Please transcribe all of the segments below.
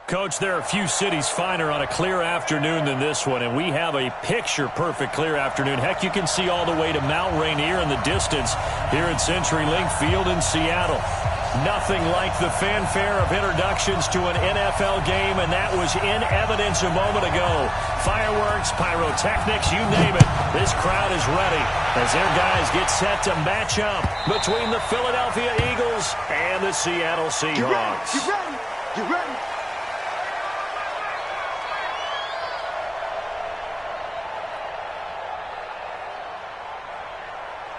Coach, there are a few cities finer on a clear afternoon than this one, and we have a picture-perfect clear afternoon. Heck, you can see all the way to Mount Rainier in the distance here at CenturyLink Field in Seattle. Nothing like the fanfare of introductions to an NFL game, and that was in evidence a moment ago. Fireworks, pyrotechnics, you name it. This crowd is ready as their guys get set to match up between the Philadelphia Eagles and the Seattle Seahawks. You ready? You ready?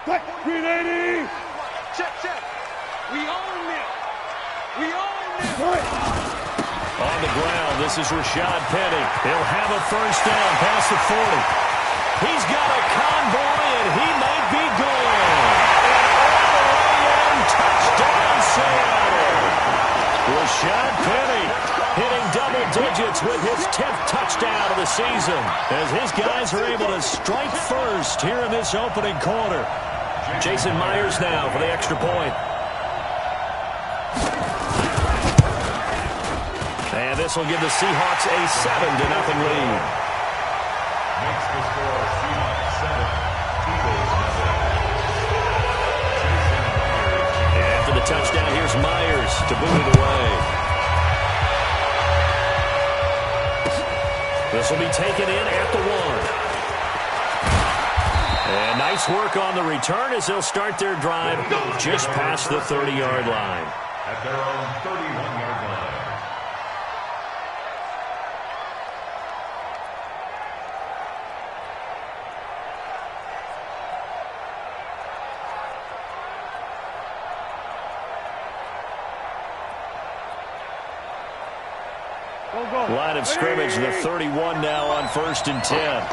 Back 380! Check, check. We own it. We own it. On the ground, this is Rashad Penny. He'll have a first down past the 40. He's got a convoy, and he might be gone. And all the way in, touchdown Seattle. Rashad Penny hitting double digits with his 10th touchdown of the season as his guys are able to strike first here in this opening quarter. Jason Myers now for the extra point. And this will give the Seahawks a 7-0 lead. Makes the score Seahawks 7, Eagles 0. And after the touchdown, here's Myers to boot it away. This will be taken in at the 1. And nice work on the return as they'll start their drive just past the 30-yard line. At their own 31-yard line. Line of scrimmage, the 31 now on 1st and 10.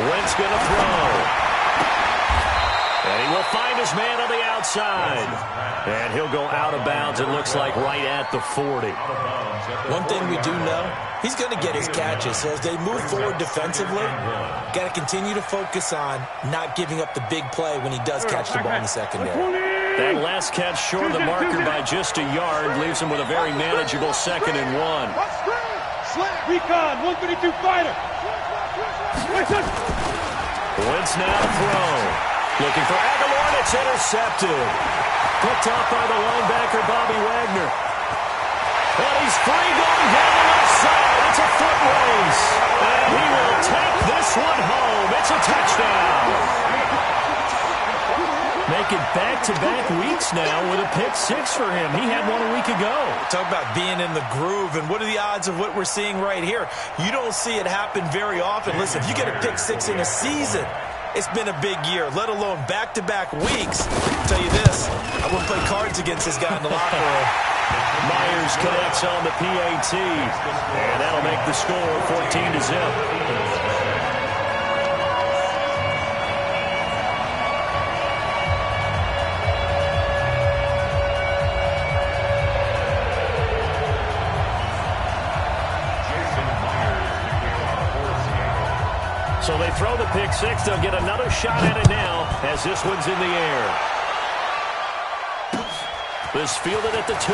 Wentz going to throw. And he will find his man on the outside. And he'll go out of bounds, it looks like, right at the 40. One thing we do know, he's going to get his catches. So as they move forward defensively, got to continue to focus on not giving up the big play when he does catch the ball in the secondary. That last catch short of the marker by just a yard leaves him with a very manageable 2nd and 1. Recon, 132 fighter. Wentz now to throw. Looking for Aguilar, and it's intercepted. Picked off by the linebacker, Bobby Wagner. And he's free going down the left side. It's a foot race. And he will take this one home. It's a touchdown. Making back-to-back weeks now with a pick 6 for him. He had one a week ago. Talk about being in the groove, and what are the odds of what we're seeing right here? You don't see it happen very often. Listen, if you get a pick 6 in a season, it's been a big year, let alone back-to-back weeks. I'll tell you this, I wouldn't play cards against this guy in the locker room. Myers connects on the PAT, and that'll make the score 14-0. So they throw the pick 6. They'll get another shot at it now as this one's in the air. This fielded at the 2.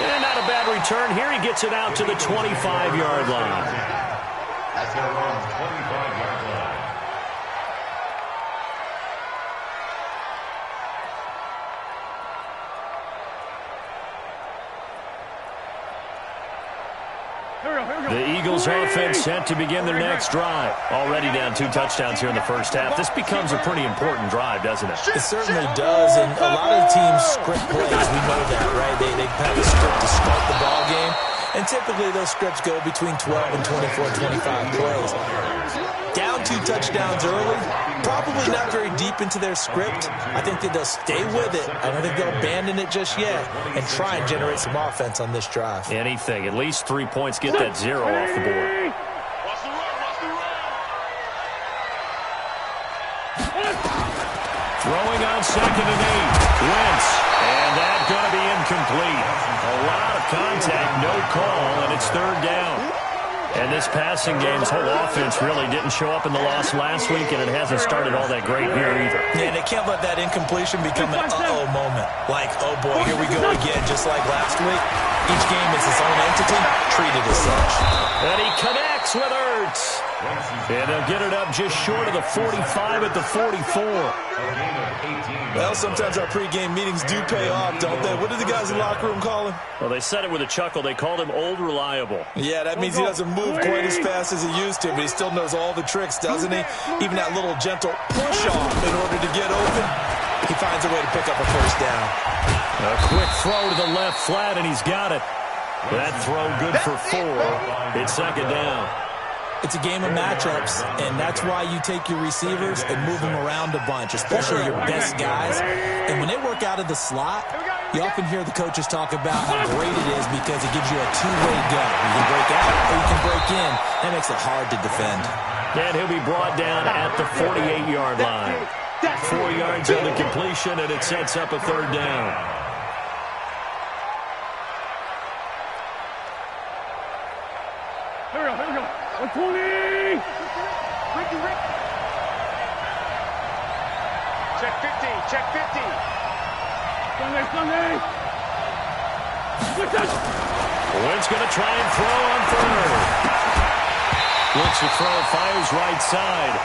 And not a bad return here. He gets it out to the 25-yard line. At their own 25-yard line. The Eagles offense set to begin their next drive. Already down 2 touchdowns here in the first half. This becomes a pretty important drive, doesn't it? It certainly does, and a lot of teams script plays. We know that, right? They have a script to start the ball game, and typically those scripts go between 12 and 24, 25 plays. Down 2 touchdowns early, probably not very deep into their script. I think that they'll stay with it. I don't think they'll abandon it just yet and try and generate some offense on this drive. Anything. At least 3 points. Get that 0 off the board. Throwing on 2nd and 8. Wentz. And that's going to be incomplete. A lot of contact, no call, and it's 3rd down. And this passing game's whole offense really didn't show up in the loss last week, and it hasn't started all that great here either. Yeah, and they can't let that incompletion become an uh-oh moment. Like, oh boy, here we go again, just like last week. Each game is its own entity, treated as such. And he connects with Ertz. And they'll get it up just short of the 45 at the 44. Well, sometimes our pregame meetings do pay off, don't they? What did the guys in the locker room call him? Well, they said it with a chuckle. They called him Old Reliable. Yeah, that means he doesn't move quite as fast as he used to, but he still knows all the tricks, doesn't he? Even that little gentle push-off in order to get open, he finds a way to pick up a first down. A quick throw to the left flat, and he's got it. That throw good for 4. It's second down. It's a game of matchups, and that's why you take your receivers and move them around a bunch, especially your best guys. And when they work out of the slot, you often hear the coaches talk about how great it is because it gives you a two-way go. You can break out or you can break in. That makes it hard to defend. And he'll be brought down at the 48-yard line. 4 yards on the completion, and it sets up a third down. Here we go. 120! Ricky. Check 50, check 50. Sunday. Wentz going to try and throw on third. Looks to throw, fires right side.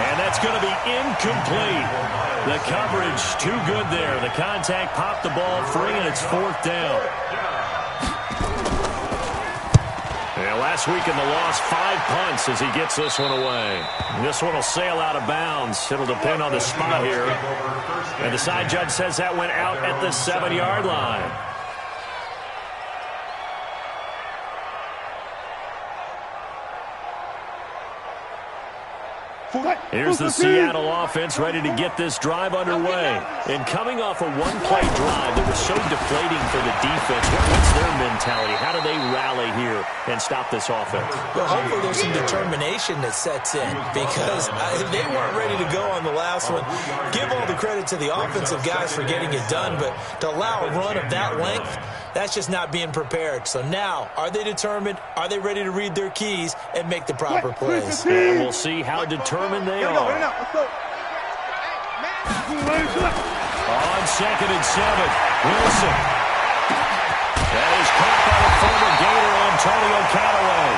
And that's going to be incomplete. The coverage too good there. The contact popped the ball free, and it's fourth down. Yeah, last week in the loss, 5 punts as he gets this one away. This one will sail out of bounds. It'll depend on the spot here. And the side judge says that went out at the 7-yard line. Here's the Seattle offense ready to get this drive underway. And coming off a one-play drive that was so deflating for the defense, what's their mentality? How do they rally here and stop this offense? Well, hopefully there's some determination that sets in because they weren't ready to go on the last one. Give all the credit to the offensive guys for getting it done, but to allow a run of that length, that's just not being prepared. So now, are they determined? Are they ready to read their keys and make the proper plays? And we'll see how determined they are. On 2nd and 7, Wilson. That is caught by the former Gator Antonio Callaway.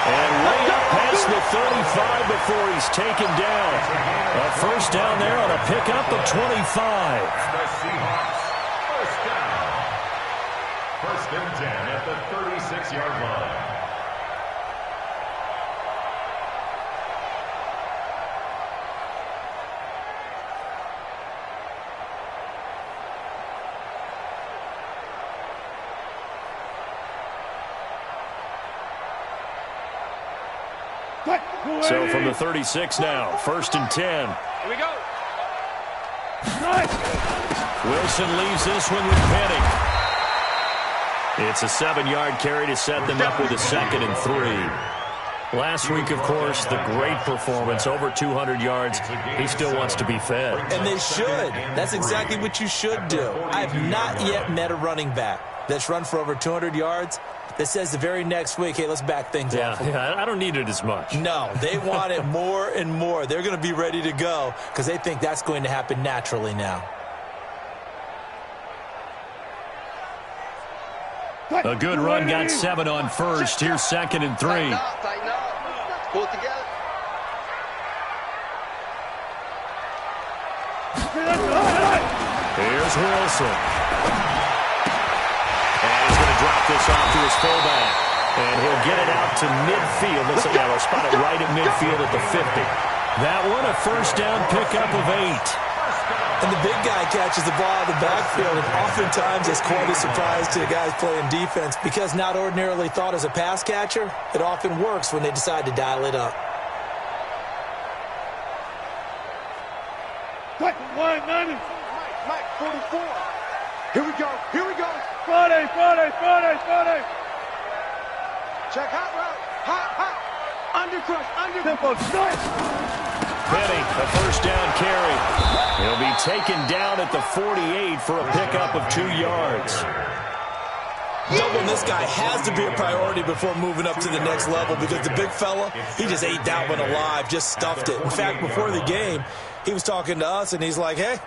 And way up past the 35 before he's taken down. A first down there on a pickup of 25. The Seahawks, first down. First and 10 at the 36-yard line. So from the 36 now, first and 10. Here we go. Wilson leaves this one with Penning. It's a 7-yard carry to set them up with a 2nd and 3. Last week, of course, the great performance, over 200 yards. He still wants to be fed. And they should. That's exactly what you should do. I have not yet met a running back that's run for over 200 yards that says the very next week, hey, let's back things up. Yeah, I don't need it as much. No, they want it more and more. They're going to be ready to go because they think that's going to happen naturally now. A good run, got 7 on first. Here's 2nd and 3. Tighten up. Pull it together. Here's Wilson. And he's going to drop this off to his fullback. And he'll get it out to midfield. Looks like they'll spot it right at midfield at the 50. That one, a first down pickup of 8. And the big guy catches the ball out of the backfield, and oftentimes it's quite a surprise to the guys playing defense because not ordinarily thought as a pass catcher, it often works when they decide to dial it up. Mike, 44. Here we go. Friday. Check hot route. Hot. Under. Tempo, start. Penning, a first down carry. He'll be taken down at the 48 for a pickup of 2 yards. Doubling this guy has to be a priority before moving up to the next level because the big fella, he just ate that one alive, just stuffed it. In fact, before the game, he was talking to us, and he's like, hey,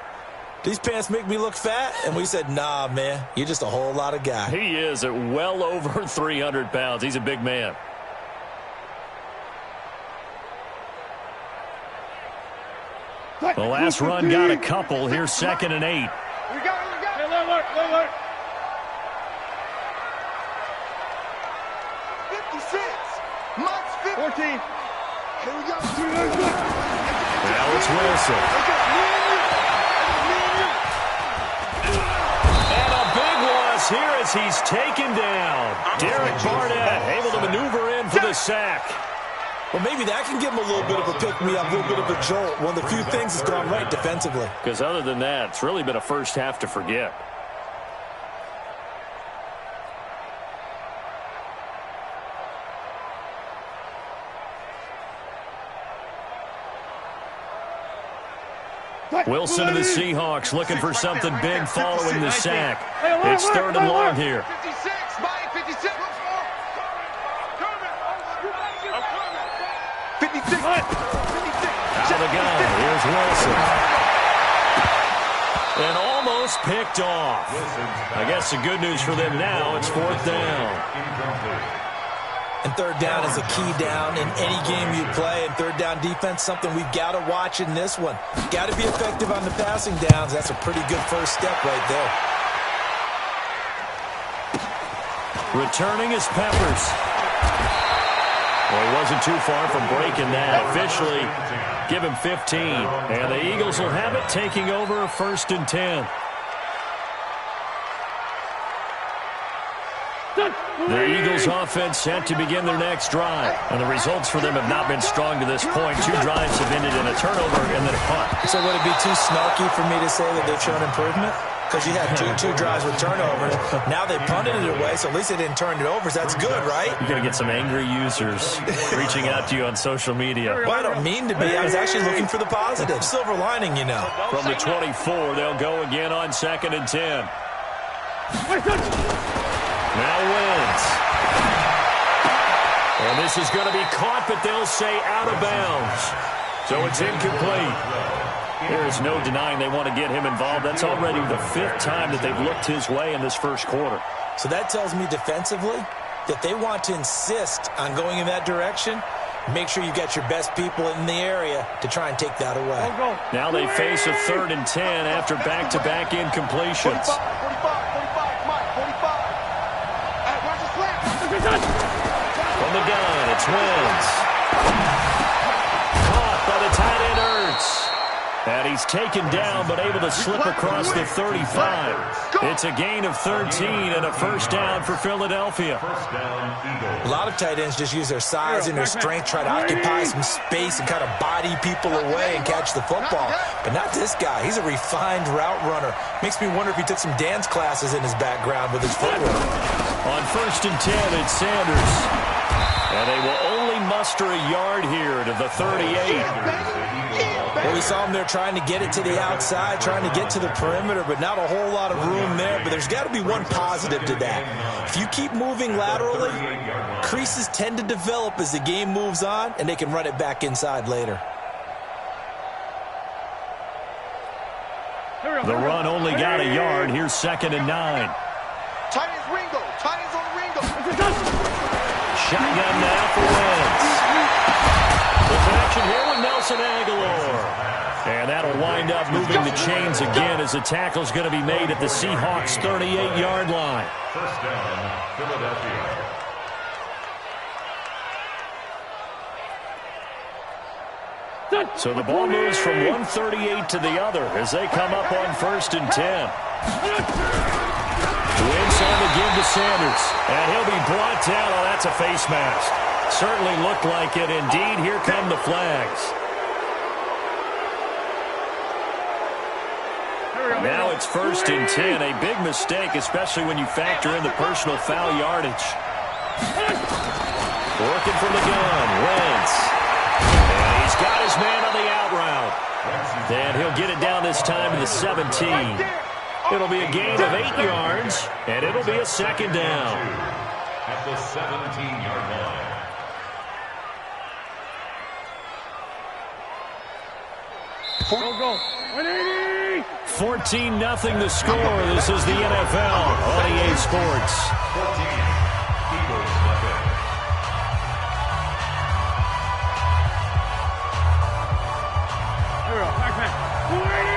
these pants make me look fat? And we said, nah, man, you're just a whole lot of guy. He is at well over 300 pounds. He's a big man. The last run got a couple. Here's 2nd and 8. We got it. Hey, alert. 56. Mike's 50. 14. Here we go. Now it's Wilson. And a big loss here as he's taken down. Derek Barnett able to maneuver in for the sack. Well, maybe that can give him a little bit of a pick-me-up, a little bit of a jolt. One of the few things that's gone right defensively. Because other than that, it's really been a first half to forget. Wilson and the Seahawks looking for something big following the sack. It's 3rd and long here. 56. Mike, 56. 56. 56. Out of the gun. Here's Wilson. And almost picked off. I guess the good news for them now, it's 4th down. And 3rd down is a key down in any game you play. And 3rd down defense, something we've got to watch in this one. Got to be effective on the passing downs. That's a pretty good first step right there. Returning is Peppers. Well, he wasn't too far from breaking that. Officially, give him 15. And the Eagles will have it, taking over 1st and 10. The Eagles offense set to begin their next drive. And the results for them have not been strong to this point. 2 drives have ended in a turnover and then a punt. So would it be too snarky for me to say that they've shown improvement? Because you had two drives with turnovers. Now they punted it away, so at least they didn't turn it over. So that's good, right? You're going to get some angry users reaching out to you on social media. Well, I don't mean to be. I was actually looking for the positive. Silver lining, you know. From the 24, they'll go again on 2nd and 10. Now wins. And this is going to be caught, but they'll say out of bounds. So it's incomplete. There is no denying they want to get him involved. That's already the 5th time that they've looked his way in this first quarter. So that tells me defensively that they want to insist on going in that direction. Make sure you get your best people in the area to try and take that away. Now they face a 3rd and 10 after back-to-back incompletions. 45, Mike, 45. From the gun, it's Wentz. Caught by the tight end Ertz. And he's taken down, but able to slip across the 35. It's a gain of 13 and a 1st down for Philadelphia. A lot of tight ends just use their size and their strength, try to occupy some space and kind of body people away and catch the football. But not this guy. He's a refined route runner. Makes me wonder if he took some dance classes in his background with his footwork. On 1st and 10, it's Sanders. And they will only muster a yard here to the 38. Well, we saw him there trying to get it to the outside, trying to get to the perimeter, but not a whole lot of room there. But there's got to be one positive to that. If you keep moving laterally, creases tend to develop as the game moves on, and they can run it back inside later. The run only got a yard. Here's 2nd and 9. Tight ends Ringo. Tight ends on Ringo. Shotgun now for Wentz. There's action here with Nelson Aguilar. And that'll wind up moving the chains again as the tackle's going to be made at the Seahawks' 38-yard line. 1st down, Philadelphia. So the ball moves from 138 to the other as they come up on 1st and 10. Wentz on the give to Sanders. And he'll be brought down. Oh, that's a face mask. Certainly looked like it. Indeed, here come the flags. Now it's 1st and 10. A big mistake, especially when you factor in the personal foul yardage. Working from the gun. Wentz. And he's got his man on the out route. And he'll get it down this time to the 17. It'll be a gain of 8 yards, and it'll be a second down. At the 17-yard line. 14-0 the score. This is the NFL on EA Sports. 14. Eagles weapon. Here we go. Back. 280.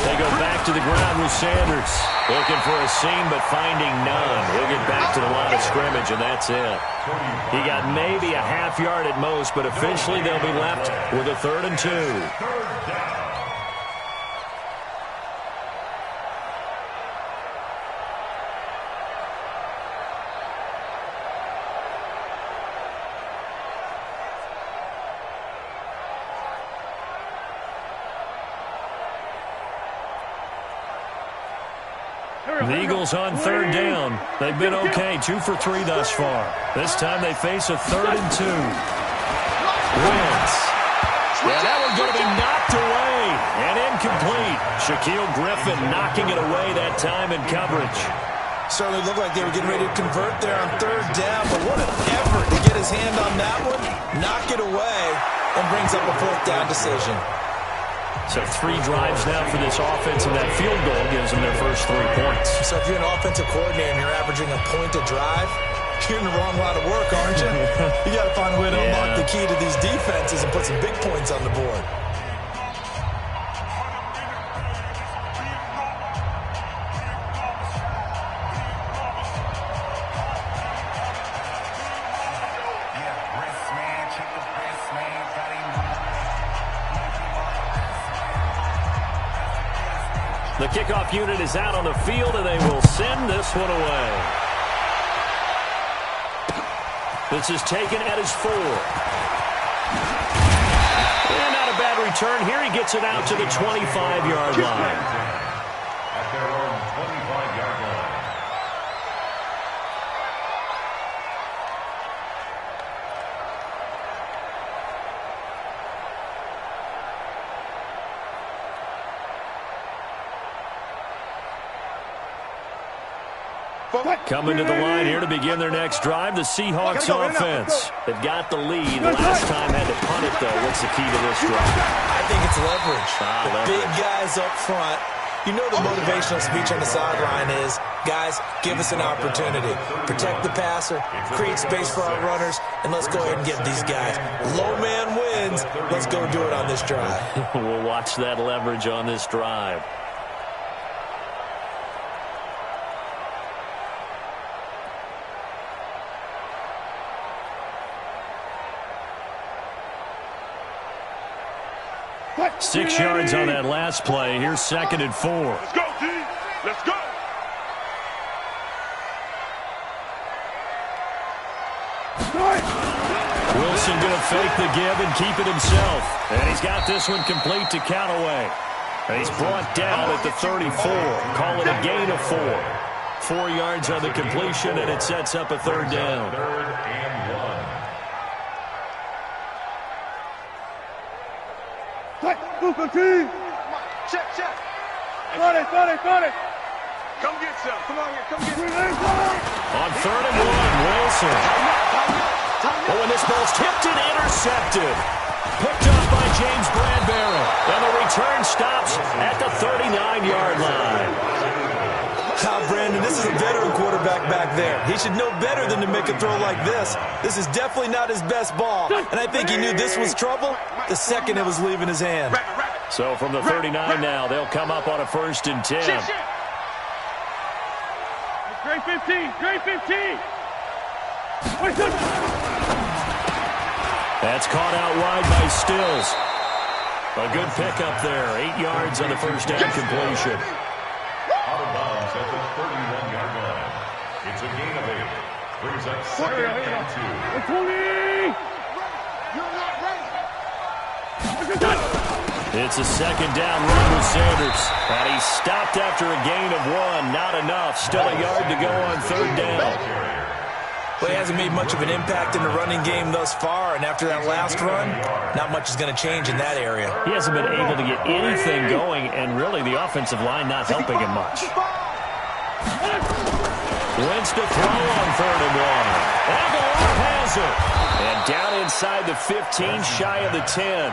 They go back to the ground with Sanders. Looking for a seam, but finding none. He'll get back to the line of scrimmage, and that's it. He got maybe a half yard at most, but officially they'll be left with a 3rd and 2. Third down. The Eagles on 3rd down. They've been okay, 2 for 3 thus far. This time they face a 3rd and 2. Wins. Yeah, that one's going to be knocked away and incomplete. Shaquille Griffin knocking it away that time in coverage. Certainly looked like they were getting ready to convert there on 3rd down, but what an effort to get his hand on that one, knock it away, and brings up a 4th down decision. So 3 drives now for this offense, and that field goal gives them their first 3 points. So if you're an offensive coordinator and you're averaging a point a drive, you're in the wrong line of work, aren't you? You got to find a way to unlock the key to these defenses and put some big points on the board. The kickoff unit is out on the field, and they will send this one away. This is taken at his 4. And not a bad return. Here he gets it out to the 25-yard line. At their own 25-yard line. Coming to the line here to begin their next drive, the Seahawks offense. They've got the lead. Last time had to punt it, though. What's the key to this drive? I think it's leverage. The Leverage. big guys up front. You know the motivational speech on the sideline is, guys, give us an opportunity. Protect the passer, create space for our runners, and let's go ahead and get these guys. Low man wins. Let's go do it on this drive. We'll watch that leverage on this drive. What? 6 yards on that last play. Here's 2nd and 4. Let's go, G. Let's go. Wilson going to fake the give and keep it himself. And he's got this one complete to Callaway. And he's brought down at the 34. Call it a gain of 4. 4 yards on the completion, and it sets up a 3rd down. 3rd and 1. Buka team. Check. Got it. Come get some. Come on here. Come get some. On 3rd and 1, Wilson. Oh, and this ball's tipped and intercepted. Picked up by James Bradbury. And the return stops at the 39-yard line. Brandon, this is a veteran quarterback back there. He should know better than to make a throw like this. This is definitely not his best ball. And I think he knew this was trouble the second it was leaving his hand. So from the 39 now, they'll come up on a 1st and 10. Great 15. That's caught out wide by Stills. A good pickup there. 8 yards on the 1st down completion. Out of bounds at the 31-yard line. It's a gain of 8. Brings up 2nd and 2. It's a 2nd down run with Sanders. And he stopped after a gain of 1. Not enough. Still a yard to go on 3rd down. Well, he hasn't made much of an impact in the running game thus far, and after that last run, not much is going to change in that area. He hasn't been able to get anything going, and really the offensive line not helping him much. Wins to throw on 3rd and 1. Aguilar has it. And down inside the 15, shy of the 10.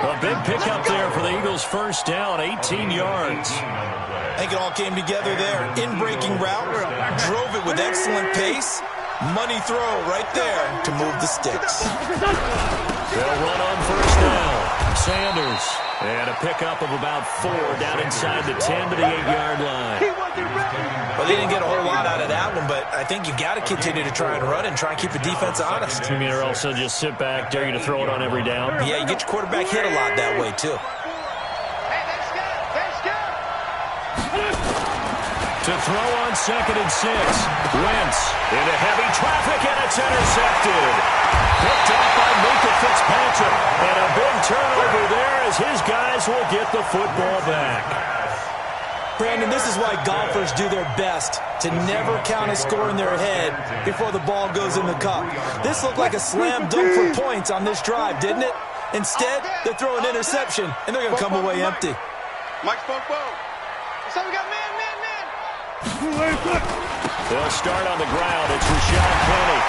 A big pickup there for the Eagles' first down, 18 yards. I think it all came together there. In-breaking route, drove it with excellent pace. Money throw right there to move the sticks. They'll run on first down. Sanders. And a pickup of about 4 down inside the 10 to the 8-yard line. Well, they didn't get a whole lot out of that one, but I think you got to continue to try and run and try and keep the defense honest. You mean, or also just sit back, dare you to throw it on every down? Yeah, you get your quarterback hit a lot that way, too. To throw on 2nd and 6. Wentz into heavy traffic, and it's intercepted. Picked up by Micah Fitzpatrick. And a big turnover there as his guys will get the football back. Brandon, this is why golfers do their best to never count a score in their head before the ball goes in the cup. This looked like a slam dunk for points on this drive, didn't it? Instead, they throw an interception, and they're going to come away empty. Mike spoke. So we got man. They'll start on the ground. It's Rashad Penny.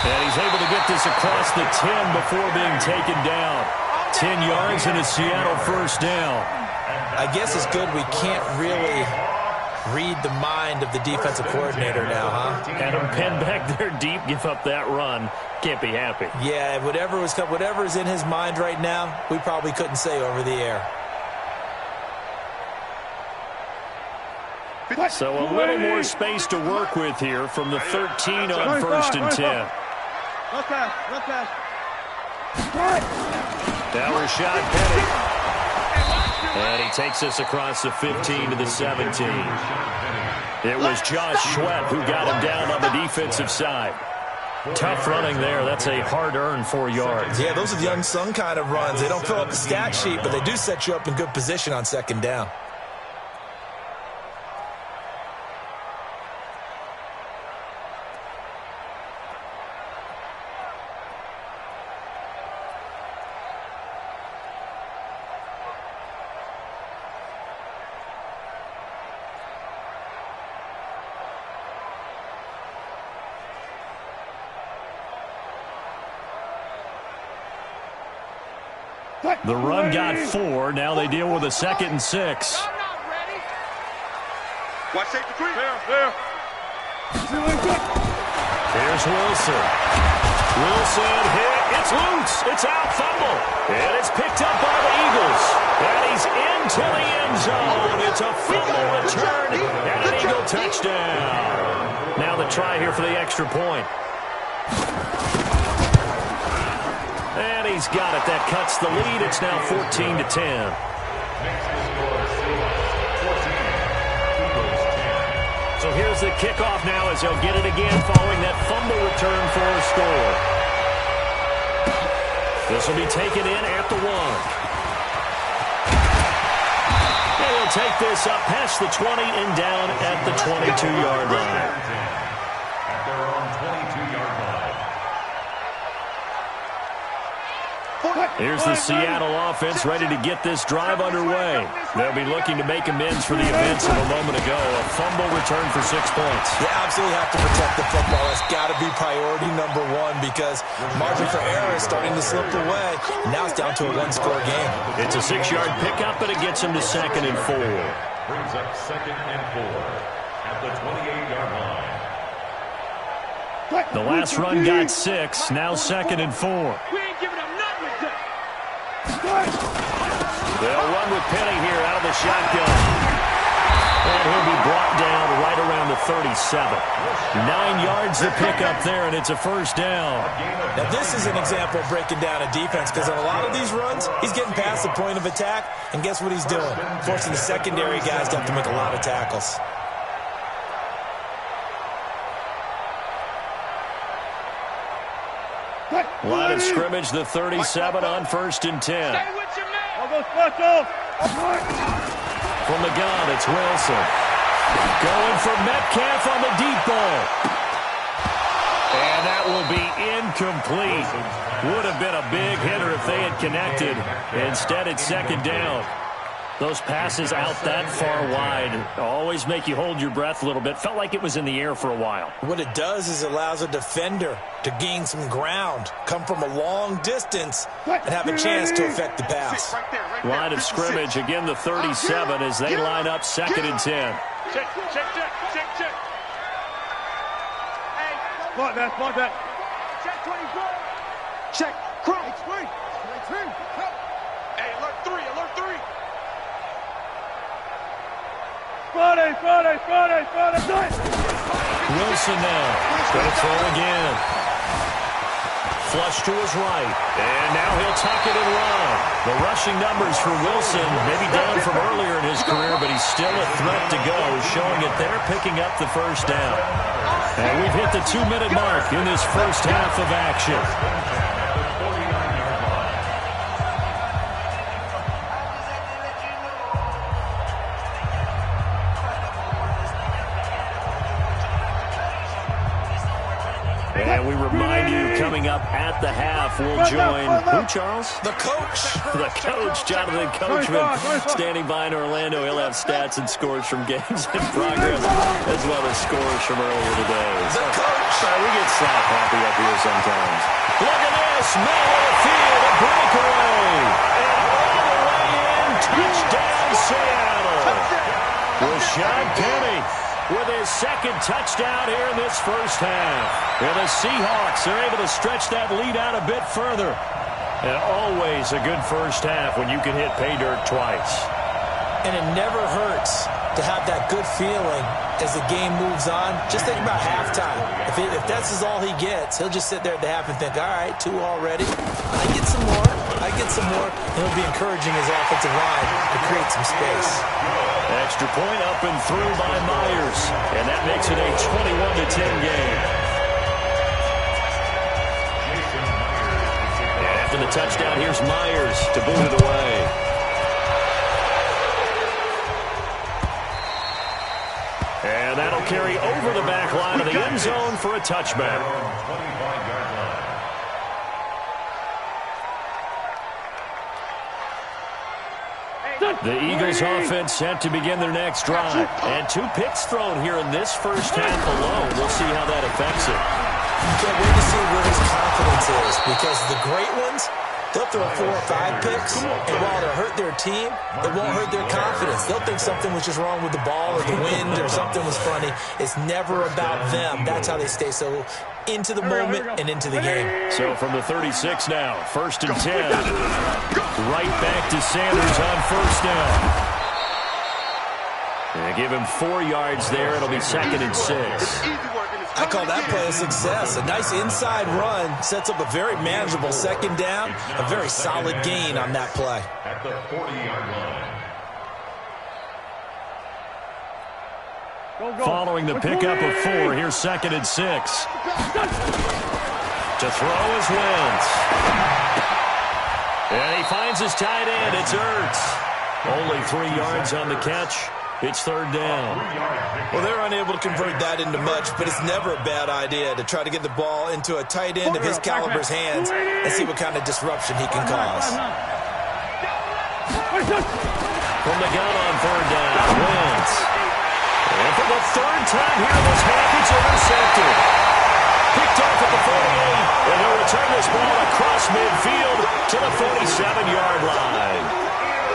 And he's able to get this across the 10 before being taken down. 10 yards and a Seattle first down. I guess it's good we can't really read the mind of the defensive coordinator now, huh? Had him pinned back there deep, give up that run. Can't be happy. Yeah, whatever is in his mind right now, we probably couldn't say over the air. So a little more space to work with here from the 13 on 1st and 10. Left pass. Now Rashad Penny. And he takes us across the 15 to the 17. It was Josh Sweat who got him down on the defensive side. Tough running there. That's a hard-earned 4 yards. Yeah, those are the unsung kind of runs. They don't fill up the stat sheet, but they do set you up in good position on 2nd down. The run got 4. Now they deal with a 2nd and 6. Watch safety 3. There. Here's Wilson. Wilson hit. It's loose. It's out. Fumble. And it's picked up by the Eagles. And he's into the end zone. It's a fumble return and an Eagle touchdown. Now the try here for the extra point. And he's got it. That cuts the lead. It's now 14 to 10. So here's the kickoff now as they'll get it again following that fumble return for a score. This will be taken in at the 1. And he'll take this up past the 20 and down at the 22-yard line. At their own 22-yard line. Here's the Seattle offense ready to get this drive underway. They'll be looking to make amends for the events of a moment ago. A fumble return for 6 points. You absolutely have to protect the football. That's got to be priority number 1 because margin for error is starting to slip away. Now it's down to a 1-score game. It's a 6-yard pickup, but it gets him to 2nd and 4. Brings up 2nd and 4 at the 28-yard line. The last run got 6. Now 2nd and 4. We ain't giving up nothing with that. They'll run with Penny here out of the shotgun. And he'll be brought down right around the 37. 9 yards to pick up there, and it's a first down. Now, this is an example of breaking down a defense because on a lot of these runs, he's getting past the point of attack, and guess what he's doing? Forcing the secondary guys to have to make a lot of tackles. Line of scrimmage, the 37 on 1st and 10. Stay with your man. Almost left off. From the gun, it's Wilson. Going for Metcalf on the deep ball. that will be incomplete. Would have been a big hitter if they had connected. Instead, it's second down. Those passes out that far wide always make you hold your breath a little bit. Felt like it was in the air for a while. What it does is it allows a defender to gain some ground, come from a long distance, and have a chance to affect the pass. Line of scrimmage, again the 37 as they line up second and 10. Check. Spot that. Check 24. Check. Crunch. Hey, alert 3. Friday. Wilson now. Going to throw again. Flush to his right. And now he'll tuck it and run. The rushing numbers for Wilson, maybe down from earlier in his career, but he's still a threat to go, showing that they're picking up the first down. And we've hit the 2-minute mark in this first half of action. And we remind you, coming up at the half, we'll join, who, Charles? The coach. The coach, Jonathan Coachman, standing by in Orlando. He'll have stats and scores from games in progress, as well as scores from earlier today. The coach. We get slap happy up here sometimes. Look at this, middle of the field, a breakaway. And all the way in, touchdown Seattle. Rashad Penny with his second touchdown here in this first half. And the Seahawks are able to stretch that lead out a bit further. And always a good first half when you can hit pay dirt twice. And it never hurts to have that good feeling as the game moves on. Just think about halftime. If that's all he gets, he'll just sit there at the half and think, all right, 2 already. I get some more. And he'll be encouraging his offensive line to create some space. Extra point up and through by Myers. And that makes it a 21-10 game. And after the touchdown, here's Myers to boot it away. And that'll carry over the back line of the end zone for a touchback. The Eagles offense set to begin their next drive. And 2 picks thrown here in this first half alone. We'll see how that affects it. You can't wait to see where his confidence is, because the great ones, they'll throw 4 or 5 picks, and while it'll hurt their team, it won't hurt their confidence. They'll think something was just wrong with the ball or the wind or something was funny. It's never about them. That's how they stay so into the moment and into the game. So from the 36 now, first and 10. Right back to Sanders on first down. And give him 4 yards there. It'll be second and 6. I call that play a success. A nice inside run sets up a very manageable second down. A very solid gain on that play. At the 40-yard line. Following the pickup of 4, here's second and 6. To throw is Wentz. And he finds his tight end. It's Ertz. Only 3 yards on the catch. It's third down. Well, they're unable to convert that into much, but it's never a bad idea to try to get the ball into a tight end of his caliber's hands and see what kind of disruption he can cause. From the gun on third down, Wentz. And for the third time here in this half, it's intercepted. Picked off at the 48, and he'll return this ball across midfield to the 47-yard line.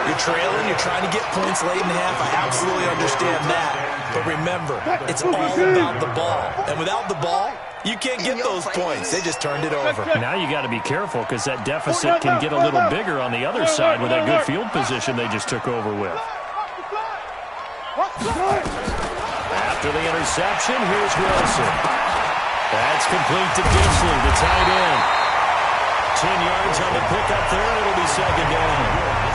You're trailing, you're trying to get points late in the half. I absolutely understand that. But remember, it's all about the ball. And without the ball, you can't get those points. They just turned it over. Now you got to be careful, because that deficit can get a little bigger on the other side with that good field position they just took over with. After the interception, here's Wilson. That's complete to Disley, the tight end. 10 yards on the pickup there, and it'll be second down.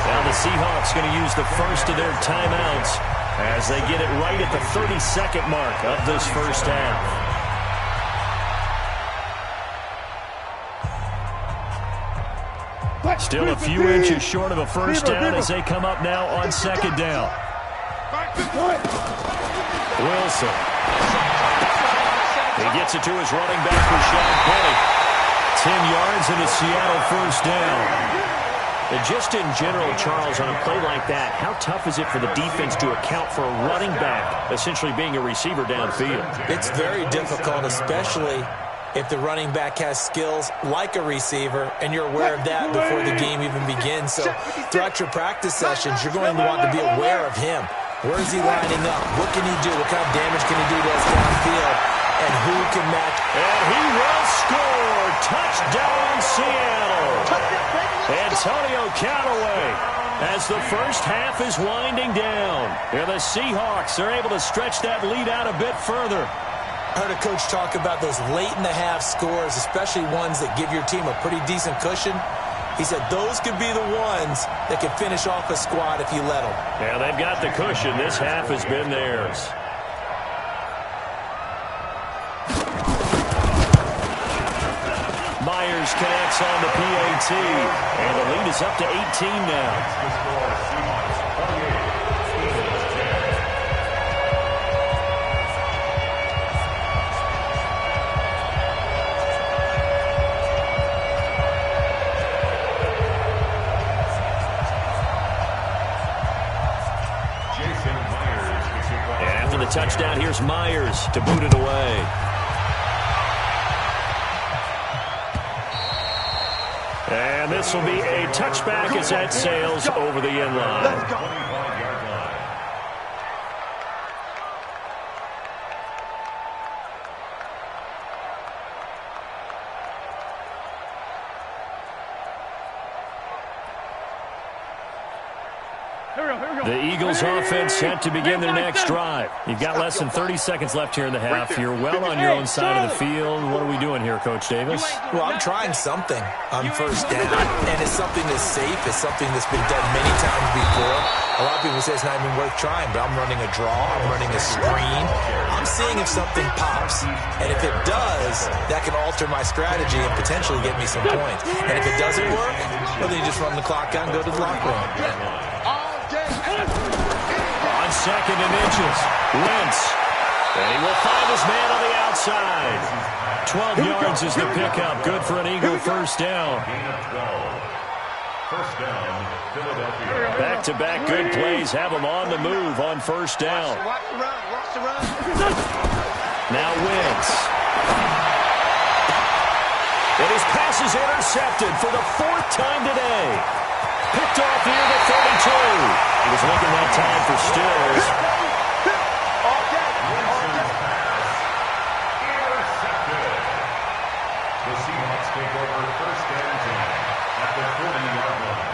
Now the Seahawks going to use the first of their timeouts as they get it right at the 32nd mark of this first half. Still a few inches short of a first down as they come up now on second down. Wilson. He gets it to his running back, Rashad Penny. 10 yards and a Seattle first down. And just in general, Charles, on a play like that, how tough is it for the defense to account for a running back essentially being a receiver downfield? It's very difficult, especially if the running back has skills like a receiver, and you're aware of that before the game even begins. So throughout your practice sessions, you're going to want to be aware of him. Where is he lining up? What can he do? What kind of damage can he do to us downfield? And who can match? And he will score. Touchdown, Seattle. Antonio Callaway, as the first half is winding down. And the Seahawks are able to stretch that lead out a bit further. I heard a coach talk about those late-in-the-half scores, especially ones that give your team a pretty decent cushion. He said those could be the ones that could finish off a squad if you let them. Yeah, they've got the cushion. This half has been theirs. Myers connects on the PAT, and the lead is up to 18 now. After the touchdown, here's Myers to boot it away. And this will be a touchback as that sails over the end line. The Eagles offense set to begin their next drive. You've got less than 30 seconds left here in the half. You're well on your own side of the field. What are we doing here, Coach Davis? Well, I'm trying something on first down, and it's something that's safe. It's something that's been done many times before. A lot of people say it's not even worth trying, but I'm running a draw. I'm running a screen. I'm seeing if something pops, and if it does, that can alter my strategy and potentially get me some points. And if it doesn't work, well, then you just run the clock out and go to the locker room. On second and inches, Wentz. And he will find his man on the outside. 12 yards is the pickup. Good for an Eagle first down. First down, Philadelphia. Back-to-back good plays have him on the move on first down. Now Wentz. And his pass is intercepted for the fourth time today. Picked off near the 32. He was looking that time for Stills. Intercepted. The Seahawks take over first and 10 at the 40-yard line.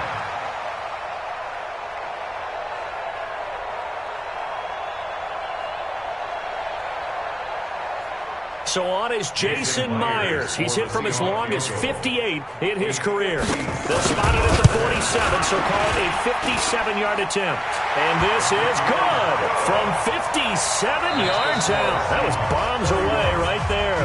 So on is Jason Myers. He's hit from as long as 58 in his career. They'll spot it at the 47, so call it a 57-yard attempt. And this is good from 57 yards out. That was bombs away right there.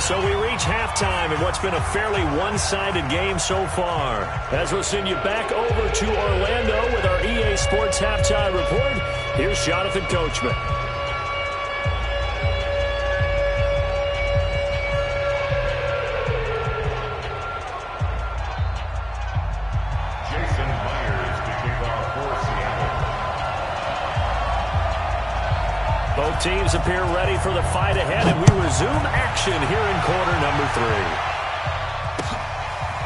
So we reach halftime in what's been a fairly one-sided game so far. As we'll send you back over to Orlando with our EA Sports Halftime Report, here's Jonathan Coachman. Both teams appear ready for the fight ahead, and we resume action here in quarter number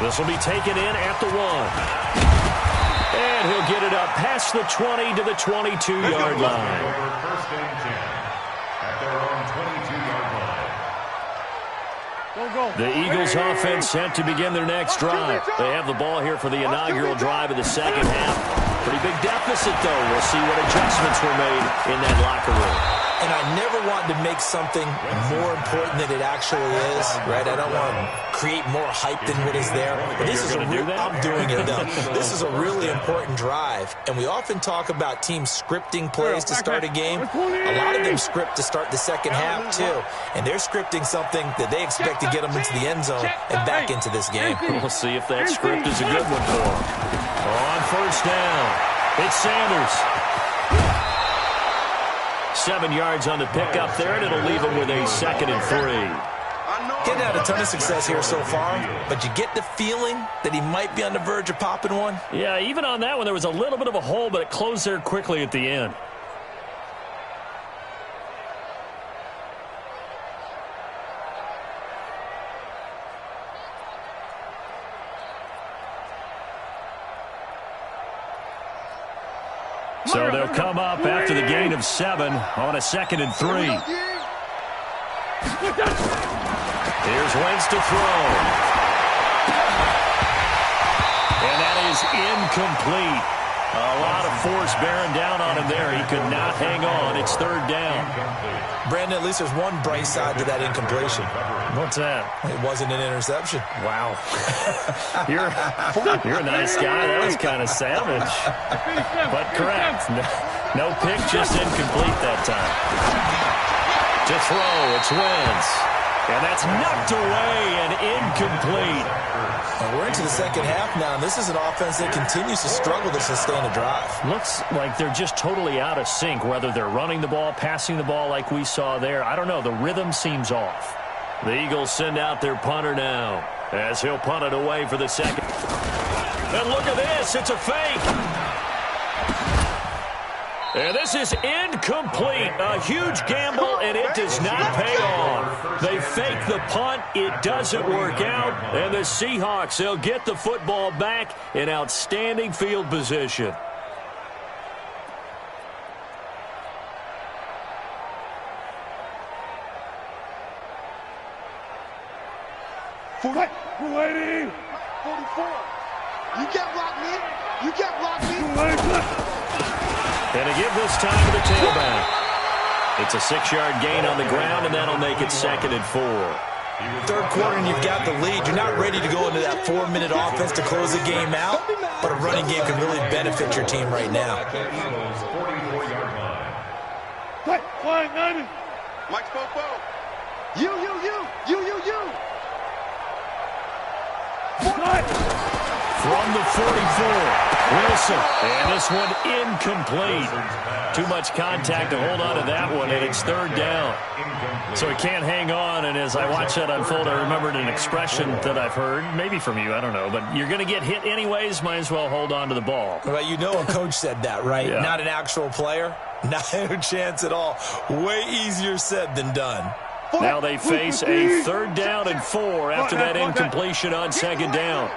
3. This will be taken in at the 1. And he'll get it up past the 20 to the 22-yard line. First and 10 at their own 22-yard line. The Eagles offense set to begin their next drive. They have the ball here for the inaugural drive of the second half. Pretty big deficit, though. We'll see what adjustments were made in that locker room. And I never want to make something more important than it actually is, right? I don't want to create more hype than what is there. But this is I'm doing it, though. This is a really important drive. And we often talk about teams scripting plays to start a game. A lot of them script to start the second half, too. And they're scripting something that they expect to get them into the end zone and back into this game. We'll see if that script is a good one for them. On first down, it's Sanders. 7 yards on the pickup there, and it'll leave him with a 2nd and 3. Getting had a ton of success here so far, but you get the feeling that he might be on the verge of popping one. Yeah, even on that one, there was a little bit of a hole, but it closed there quickly at the end. So they'll come up after the gain of 7 on a 2nd and 3. Here's Wentz to throw. And that is incomplete. A lot of force bearing down on him there. He could not hang on. It's 3rd down. Brandon, at least there's one bright side to that incompletion. What's that? It wasn't an interception. Wow. You're a nice guy. That was kind of savage. But correct. No pick, just incomplete that time. To throw, it's Wentz. And that's knocked away and incomplete. And we're into the second half now, and this is an offense that continues to struggle to sustain a drive. Looks like they're just totally out of sync, whether they're running the ball, passing the ball like we saw there. I don't know. The rhythm seems off. The Eagles send out their punter now as he'll punt it away for the 2nd. And look at this. It's a fake. And this is incomplete. A huge gamble, and it does not pay off. They fake the punt. It doesn't work out. And the Seahawks, they'll get the football back in outstanding field position. Waiting. 44. You get blocked, man. You get blocked, man. And a give this time to the tailback. It's a 6-yard gain on the ground, and that'll make it 2nd and 4. Third quarter, and you've got the lead. You're not ready to go into that 4-minute offense to close the game out, but a running game can really benefit your team right now. Mike Popo. You. From the 44, Wilson. And this one incomplete. Too much contact to hold on to that one, and it's 3rd down. So he can't hang on, and as I watch that unfold, I remembered an expression that I've heard, maybe from you, I don't know, but you're going to get hit anyways, might as well hold on to the ball. Well, you know a coach said that, right? Yeah. Not an actual player. Not a chance at all. Way easier said than done. Now they face a 3rd down and 4 after that incompletion on 2nd down.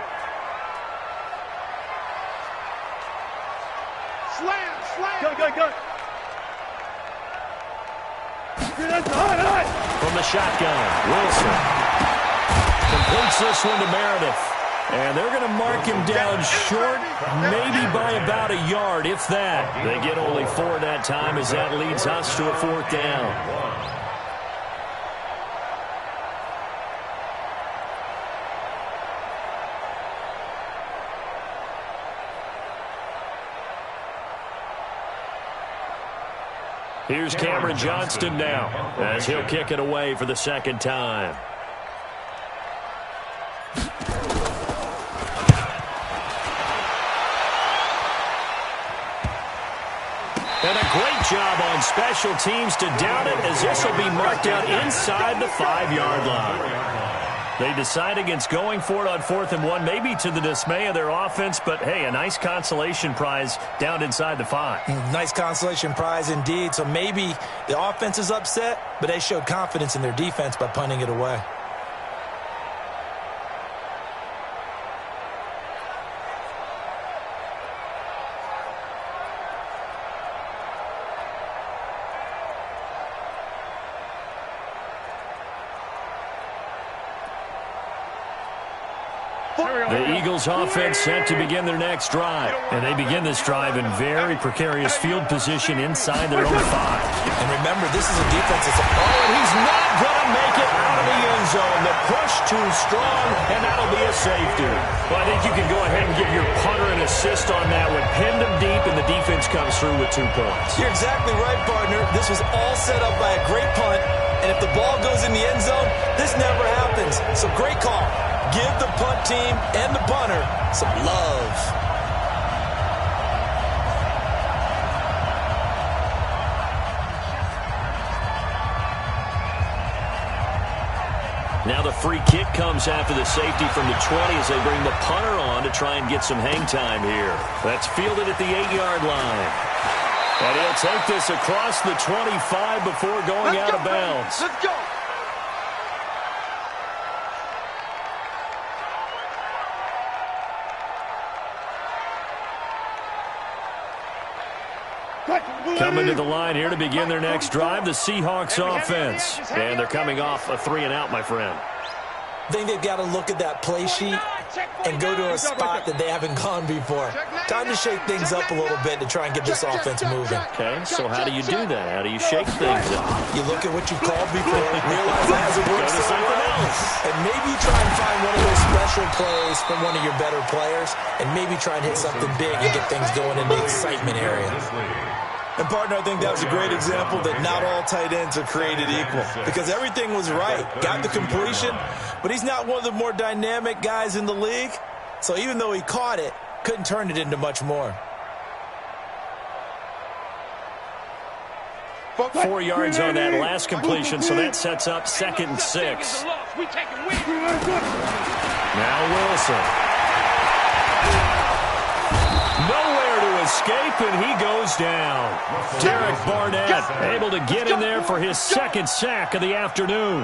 Go. From the shotgun, Wilson completes this one to Meredith. And they're going to mark him down short, maybe by about a yard, if that. They get only 4 that time as that leads us to a 4th down. Here's Cameron Johnston now as he'll kick it away for the 2nd time. And a great job on special teams to down it, as this will be marked out inside the 5-yard line. They decide against going for it on 4th and 1, maybe to the dismay of their offense, but hey, a nice consolation prize down inside the 5. Nice consolation prize indeed. So maybe the offense is upset, but they showed confidence in their defense by punting it away. The Eagles offense set to begin their next drive. And they begin this drive in very precarious field position inside their own 5. And remember, this is a defense that's and he's not going to make it out of the end zone. The push too strong, and that'll be a safety. Well, I think you can go ahead and give your punter an assist on that one. Pinned him deep, and the defense comes through with 2 points. You're exactly right, partner. This was all set up by a great punt. And if the ball goes in the end zone, this never happens. So great call. Give the punt team and the punter some love. Now the free kick comes after the safety from the 20 as they bring the punter on to try and get some hang time here. That's fielded at the 8-yard line. And he'll take this across the 25 before going out of bounds. Let's go. Coming to the line here to begin their next drive, the Seahawks offense. And they're coming off a 3-and-out, my friend. I think they've got to look at that play sheet and go to a spot that they haven't gone before. Time to shake things up a little bit to try and get this offense moving. Okay, so how do you do that? How do you shake things up? You look at what you called before, realize it hasn't worked somewhere else, and maybe you try and find one of those special plays from one of your better players, and maybe try and hit something big and get things going in the excitement area. And, partner, I think that was a great example that not all tight ends are created equal because everything was right. Got the completion, but he's not one of the more dynamic guys in the league. So even though he caught it, couldn't turn it into much more. 4 yards on that last completion, so that sets up 2nd and 6. Now Wilson. Nowhere to escape, and he goes down. Derek Barnett able to get in there for his 2nd sack of the afternoon.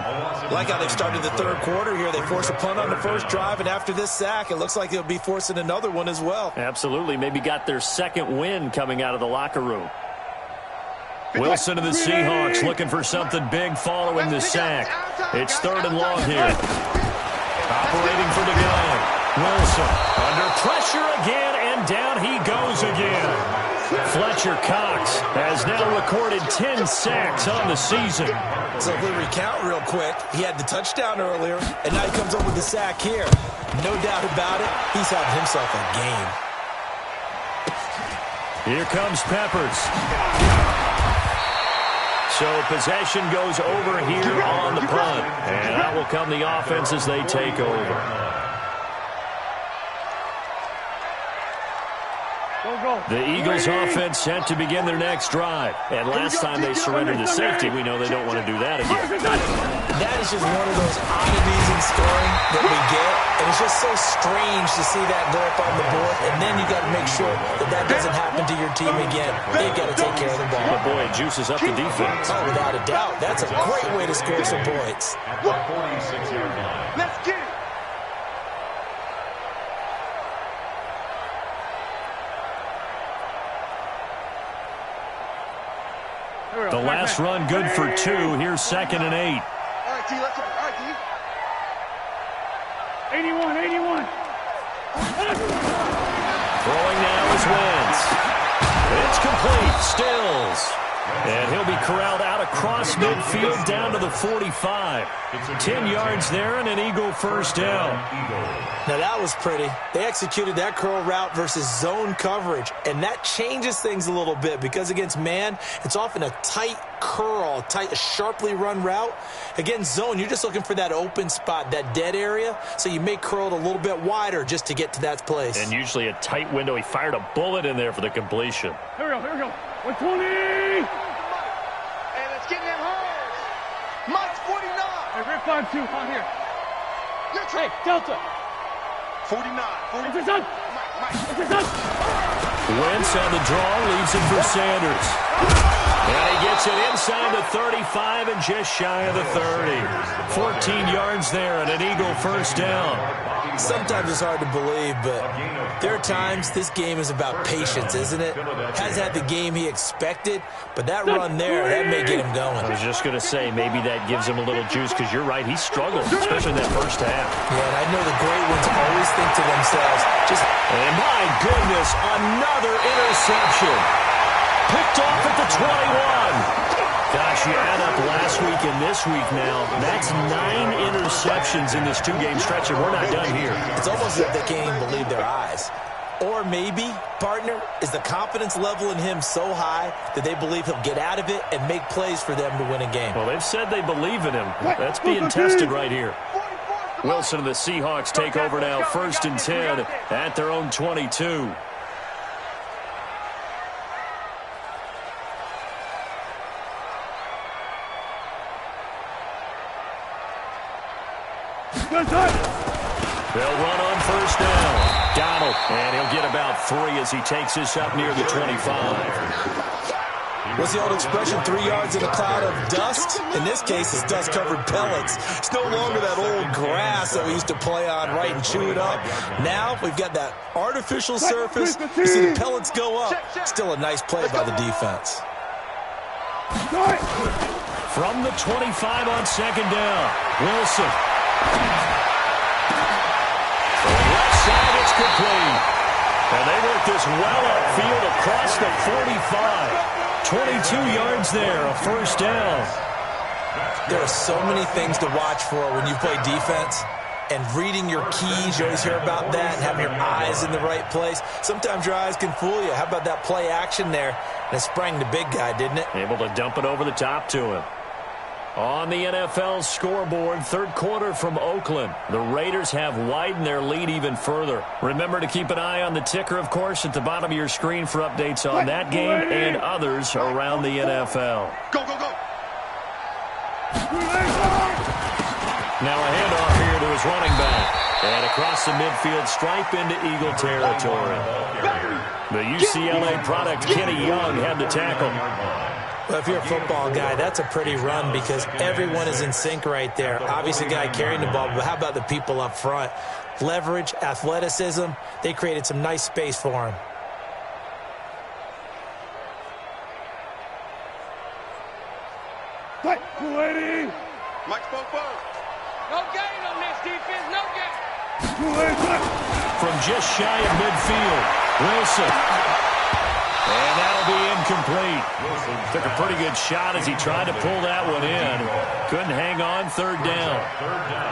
Like how they've started the 3rd quarter here. They force a punt on the first drive, and after this sack, it looks like they'll be forcing another one as well. Absolutely. Maybe got their 2nd win coming out of the locker room. Wilson and the Seahawks looking for something big following the sack. It's 3rd and long here. Operating for the gun. Wilson under pressure again, and down he goes again. Fletcher Cox has now recorded 10 sacks on the season. So if we recount real quick, he had the touchdown earlier, and now he comes up with the sack here. No doubt about it, he's having himself a game. Here comes Peppers. So possession goes over here on the punt. And out will come the offense as they take over. The Eagles offense set to begin their next drive. And last time they surrendered the safety, we know they don't want to do that again. That is just one of those oddities in scoring that we get. And it's just so strange to see that go up on the board. And then you got to make sure that that doesn't happen to your team again. They've got to take care of the ball. But boy, it juices up the defense. Oh, without a doubt. That's a great way to score some points. At the 46-yard line. Let's get it. The last run good for 2. Here's 2nd and 8. All right, T, let's go. All right, T. 81. Throwing now is Wentz. It's complete. Stills. And he'll be corralled out across midfield down to the 45. 10 yards there and an Eagle first down. Now that was pretty. They executed that curl route versus zone coverage, and that changes things a little bit because against man, it's often a tight curl, a sharply run route. Against zone, you're just looking for that open spot, that dead area, so you may curl it a little bit wider just to get to that place. And usually a tight window. He fired a bullet in there for the completion. Here we go. 120. Hey, let's get in them holes. Mike's 49. Hey, Rick 5-2 on here. Hey, Delta. 49. It's his son. Mike. It's his son. Wentz on the draw, leaves it for Sanders. And he gets it inside the 35 and just shy of the 30. 14 yards there and an Eagle first down. Sometimes it's hard to believe, but there are times this game is about patience, isn't it? Has had the game he expected, but that run there, that may get him going. I was just going to say, maybe that gives him a little juice because you're right, he struggled, especially in that first half. Yeah, and I know the great ones always think to themselves, and my goodness, another interception. Picked off at the 21. Gosh, you add up last week and this week now, that's 9 interceptions in this 2-game stretch, and we're not done here. It's almost as if they can't even believe their eyes. Or maybe, partner, is the confidence level in him so high that they believe he'll get out of it and make plays for them to win a game. Well, they've said they believe in him. That's being tested right here. Wilson and the Seahawks take over now, 1st and 10 at their own 22. Good touch. They'll run on first down. Donald, and he'll get about 3 as he takes this up near the 25. What's the old expression, 3 yards in a cloud of dust? In this case, it's dust-covered pellets. It's no longer that old grass that we used to play on, right, and chew it up. Now we've got that artificial surface. You see the pellets go up. Still a nice play by the defense. From the 25 on second down, Wilson. From the left side, it's complete. And they work this well upfield across the 45. 22 yards there, a first down. There are so many things to watch for when you play defense. And reading your keys, you always hear about that, and having your eyes in the right place. Sometimes your eyes can fool you. How about that play action there? And it sprang the big guy, didn't it? Able to dump it over the top to him. On the NFL scoreboard, third quarter from Oakland. The Raiders have widened their lead even further. Remember to keep an eye on the ticker, of course, at the bottom of your screen for updates on that game and others around the NFL. Go, go, go. Now a handoff here to his running back. And across the midfield stripe into Eagle territory. The UCLA product, Kenny Young, had the tackle. Well, if you're a football guy, that's a pretty run because everyone is in sync right there. Obviously, the guy carrying the ball, but how about the people up front? Leverage, athleticism, they created some nice space for him. Lady. Mike Popo. No gain on this defense, no gain. From just shy of midfield, Wilson. And that'll be incomplete. Took a pretty good shot as he tried to pull that one in. Couldn't hang on, third down.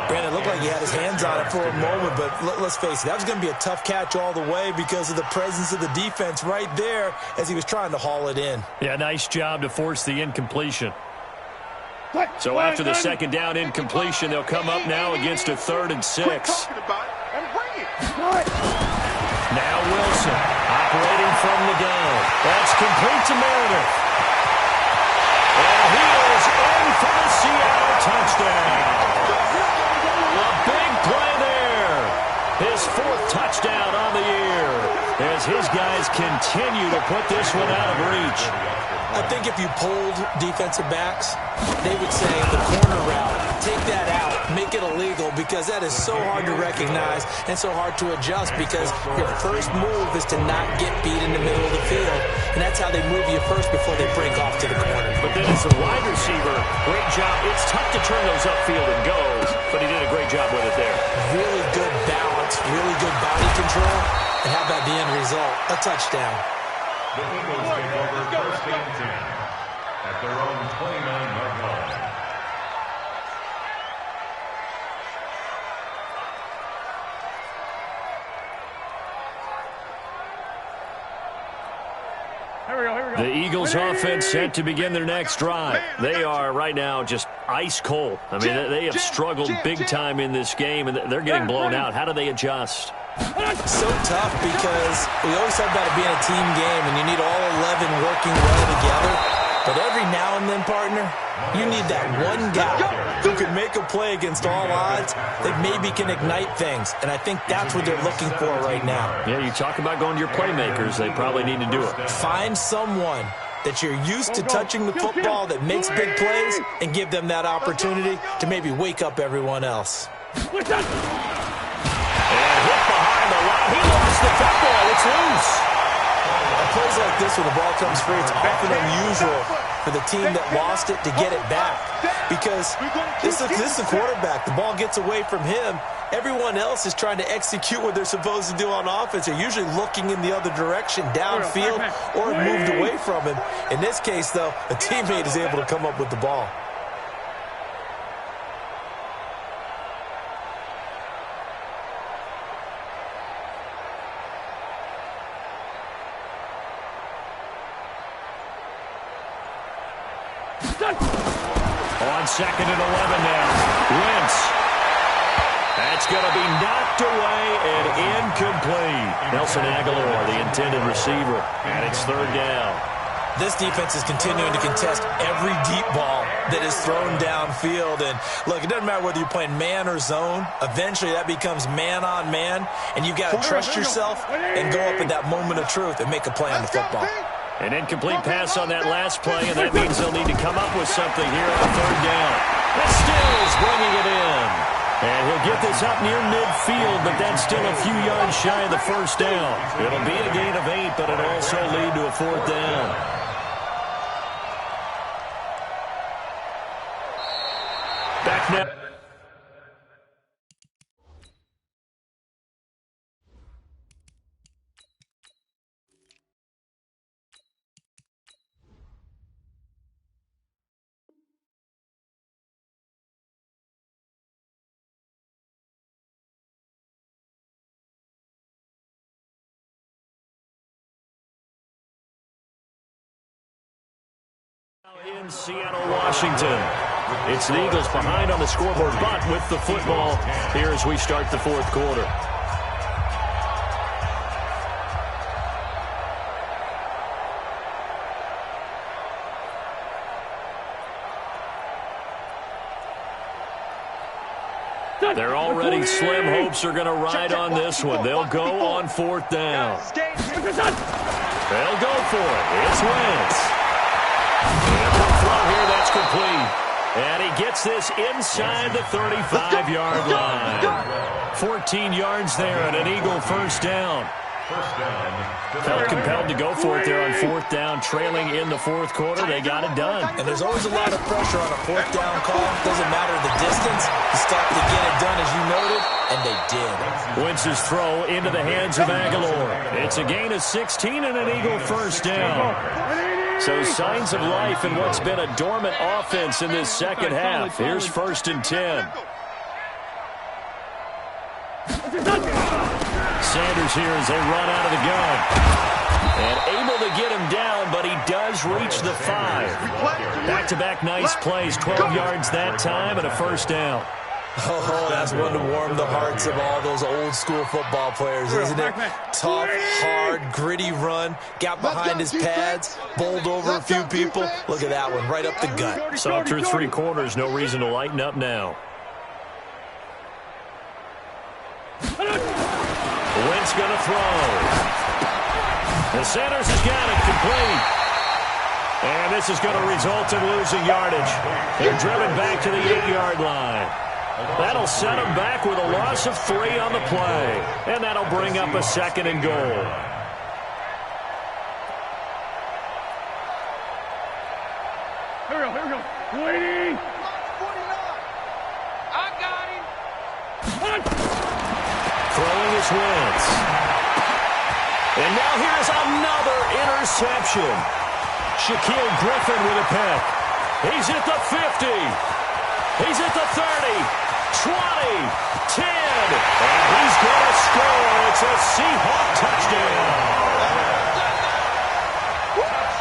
Brandon, it looked like he had his hands on it for a moment, but let's face it, that was going to be a tough catch all the way because of the presence of the defense right there as he was trying to haul it in. Yeah, nice job to force the incompletion. So after the second down incompletion, they'll come up now against a 3rd and 6. Now Wilson operating from the gun. That's complete to Meredith. And he is in for the Seattle touchdown. A big play there. His 4th touchdown on the year as his guys continue to put this one out of reach. I think if you polled defensive backs, they would say the corner route, take that out, make it illegal, because that is so hard to recognize and so hard to adjust because your first move is to not get beat in the middle of the field, and that's how they move you first before they break off to the corner. But then as a wide receiver, great job. It's tough to turn those upfield and goes, but he did a great job with it there. Really good balance, really good body control, and how about the end result? A touchdown. The Eagles take over first and 10 at their own 29-yard line. The Eagles offense set to begin their next drive. They are right now just ice cold. I mean, they have struggled big time in this game, and they're getting blown out. How do they adjust? So tough because we always talk about it being a team game, and you need all 11 working well together. But every now and then, partner, you need that one guy who can make a play against all odds that maybe can ignite things. And I think that's what they're looking for right now. Yeah, you talk about going to your playmakers. They probably need to do it. Find someone that you're used to touching the football that makes big plays and give them that opportunity to maybe wake up everyone else. And hit behind the line. He lost the football. It's loose. Plays like this when the ball comes free, it's often unusual for the team that lost it to get it back because this is a quarterback. The ball gets away from him. Everyone else is trying to execute what they're supposed to do on offense. They're usually looking in the other direction, downfield, or moved away from him. In this case, though, a teammate is able to come up with the ball. On 2nd and 11 now. Wentz. That's going to be knocked away and incomplete. Nelson Aguilar, the intended receiver, and it's 3rd down. This defense is continuing to contest every deep ball that is thrown downfield. And look, it doesn't matter whether you're playing man or zone. Eventually, that becomes man on man, and you've got to trust yourself and go up at that moment of truth and make a play on the football. An incomplete pass on that last play, and that means they'll need to come up with something here on third down. And Stills bringing it in. And he'll get this up near midfield, but that's still a few yards shy of the first down. It'll be a gain of 8, but it'll also lead to a fourth down. Back now. In Seattle, Washington. It's the Eagles behind on the scoreboard, but with the football here as we start the fourth quarter. They're already slim. Hopes are going to ride on this one. They'll go on fourth down. They'll go for it. It's Wentz. Throw here, that's complete. And he gets this inside the 35-yard line. 14 yards there and an Eagle first down. Felt compelled to go for it there on fourth down, trailing in the fourth quarter. They got it done. And there's always a lot of pressure on a fourth down call. Doesn't matter the distance. You stop to get it done, as you noted, and they did. Wentz's throw into the hands of Aguilar. It's a gain of 16 and an Eagle first down. So signs of life in what's been a dormant offense in this second half. Here's 1st and 10. Sanders here as they run out of the gun. And able to get him down, but he does reach the 5. Back-to-back nice plays, 12 yards that time and a first down. Oh, that's one to warm the hearts of all those old-school football players, isn't it? Tough, hard, gritty run, got behind his pads, bowled over a few people. Look at that one, right up the gut. Saw through 3 quarters, no reason to lighten up now. Wentz going to throw. And Sanders has got it complete. And this is going to result in losing yardage. They're driven back to the 8-yard line. That'll set them back with a loss of 3 on the play. And that'll bring up a 2nd and goal. Here we go. Waiting. I got him. Throwing is Wentz. And now here's another interception. Shaquille Griffin with a pick. He's at the 50. He's at the 30. 20, 10, and he's going to score. It's a Seahawk touchdown.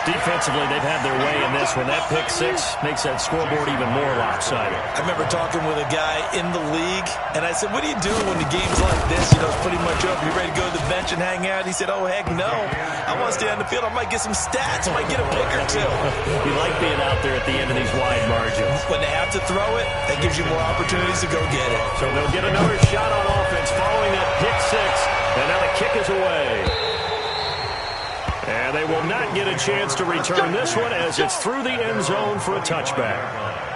Defensively, they've had their way in this one. That pick 6 makes that scoreboard even more lopsided. I remember talking with a guy in the league, and I said, what do you do when the game's like this? You know, it's pretty much over. You ready to go to the bench and hang out? He said, oh, heck no. I want to stay on the field. I might get some stats. I might get a pick or 2. You like being out there at the end of these wide margins. When they have to throw it, that gives you more opportunities to go get it. So they'll get another shot on offense following that pick 6, and now the kick is away. And they will not get a chance to return this one as it's through the end zone for a touchback.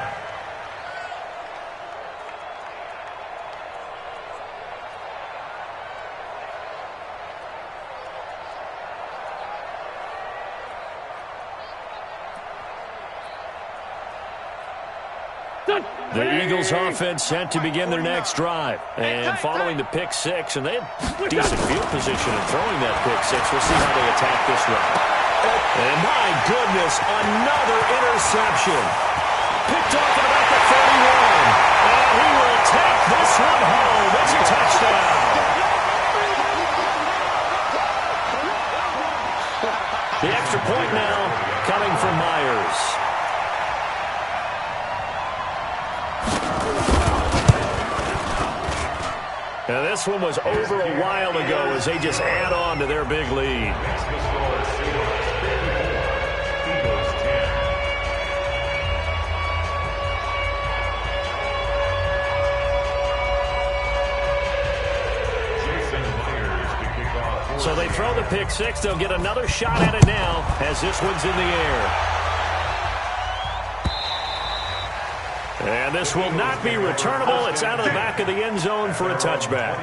The Eagles offense set to begin their next drive. And following the pick 6, and they had decent field position in throwing that pick 6. We'll see how they attack this one. And my goodness, another interception. Picked off at about the 31. And he will take this one home. It's a touchdown. The extra point now coming from Myers. Now this one was over a while ago as they just add on to their big lead. So they throw the pick six. They'll get another shot at it now as this one's in the air. And this will not be returnable. It's out of the back of the end zone for a touchback.